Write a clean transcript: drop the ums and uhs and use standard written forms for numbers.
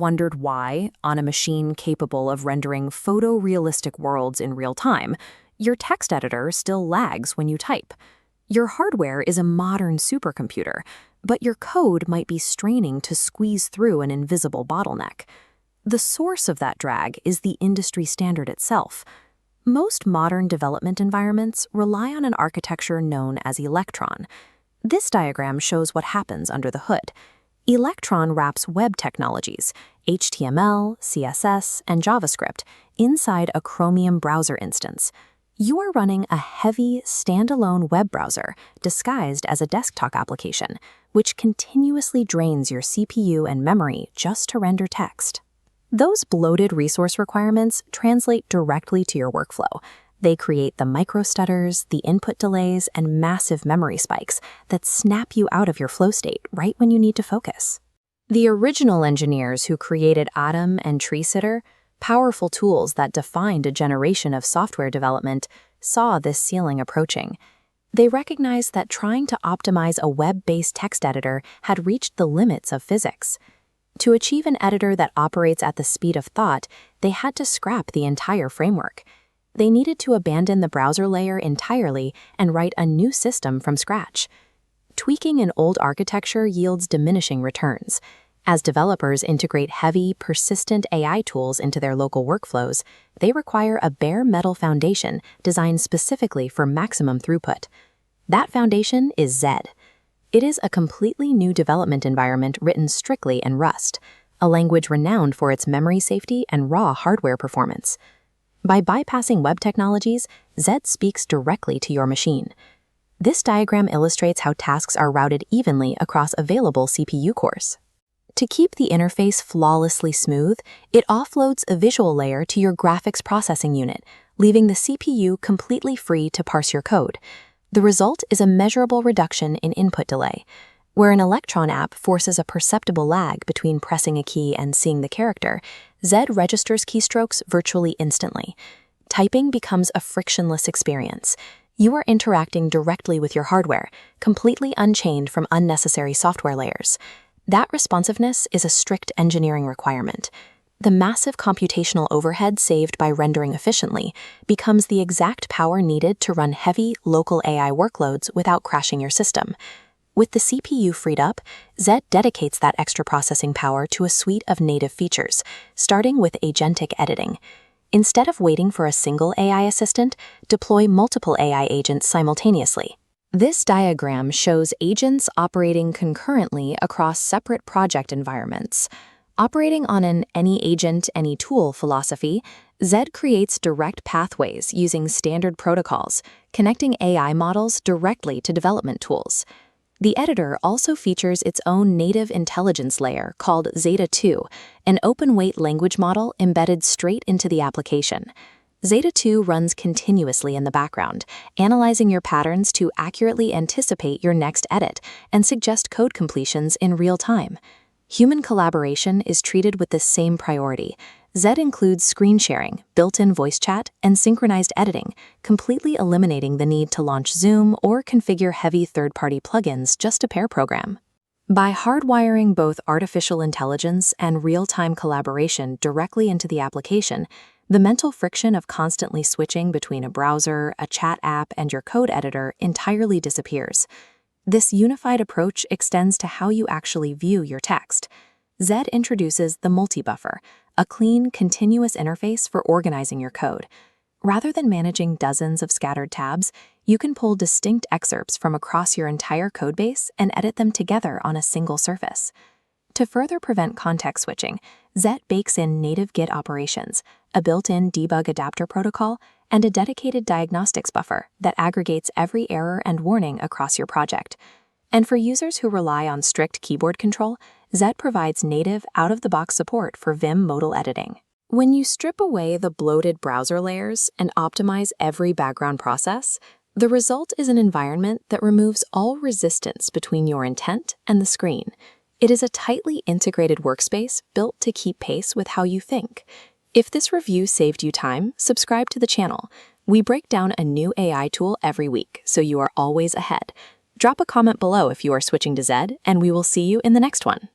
wondered why, on a machine capable of rendering photorealistic worlds in real time, your text editor still lags when you type? Your hardware is a modern supercomputer, but your code might be straining to squeeze through an invisible bottleneck. The source of that drag is the industry standard itself. Most modern development environments rely on an architecture known as Electron. This diagram shows what happens under the hood. Electron wraps web technologies, HTML, CSS, and JavaScript, inside a Chromium browser instance. You are running a heavy, standalone web browser disguised as a desktop application, which continuously drains your CPU and memory just to render text. Those bloated resource requirements translate directly to your workflow. They create the microstutters, the input delays, and massive memory spikes that snap you out of your flow state right when you need to focus. The original engineers who created Atom and TreeSitter, powerful tools that defined a generation of software development, saw this ceiling approaching. They recognized that trying to optimize a web-based text editor had reached the limits of physics. To achieve an editor that operates at the speed of thought, they had to scrap the entire framework. They needed to abandon the browser layer entirely and write a new system from scratch. Tweaking an old architecture yields diminishing returns. As developers integrate heavy, persistent AI tools into their local workflows, they require a bare metal foundation designed specifically for maximum throughput. That foundation is Zed. It is a completely new development environment written strictly in Rust, a language renowned for its memory safety and raw hardware performance. By bypassing web technologies, Zed speaks directly to your machine. This diagram illustrates how tasks are routed evenly across available CPU cores. To keep the interface flawlessly smooth, it offloads a visual layer to your graphics processing unit, leaving the CPU completely free to parse your code. The result is a measurable reduction in input delay. Where an Electron app forces a perceptible lag between pressing a key and seeing the character, Zed registers keystrokes virtually instantly. Typing becomes a frictionless experience. You are interacting directly with your hardware, completely unchained from unnecessary software layers. That responsiveness is a strict engineering requirement. The massive computational overhead saved by rendering efficiently becomes the exact power needed to run heavy, local AI workloads without crashing your system. With the CPU freed up, Zed dedicates that extra processing power to a suite of native features, starting with agentic editing. Instead of waiting for a single AI assistant, deploy multiple AI agents simultaneously. This diagram shows agents operating concurrently across separate project environments. Operating on an any agent, any tool philosophy, Zed creates direct pathways using standard protocols, connecting AI models directly to development tools. The editor also features its own native intelligence layer called Zeta2, an open-weight language model embedded straight into the application. Zeta2 runs continuously in the background, analyzing your patterns to accurately anticipate your next edit and suggest code completions in real time. Human collaboration is treated with the same priority. Zed includes screen sharing, built-in voice chat, and synchronized editing, completely eliminating the need to launch Zoom or configure heavy third-party plugins just to pair program. By hardwiring both artificial intelligence and real-time collaboration directly into the application, the mental friction of constantly switching between a browser, a chat app, and your code editor entirely disappears. This unified approach extends to how you actually view your text. Zed introduces the multibuffer, a clean, continuous interface for organizing your code. Rather than managing dozens of scattered tabs, you can pull distinct excerpts from across your entire codebase and edit them together on a single surface. To further prevent context switching, Zed bakes in native Git operations, a built-in debug adapter protocol, and a dedicated diagnostics buffer that aggregates every error and warning across your project. And for users who rely on strict keyboard control, Zed provides native, out-of-the-box support for Vim modal editing. When you strip away the bloated browser layers and optimize every background process, the result is an environment that removes all resistance between your intent and the screen. It is a tightly integrated workspace built to keep pace with how you think. If this review saved you time, subscribe to the channel. We break down a new AI tool every week, so you are always ahead. Drop a comment below if you are switching to Zed, and we will see you in the next one.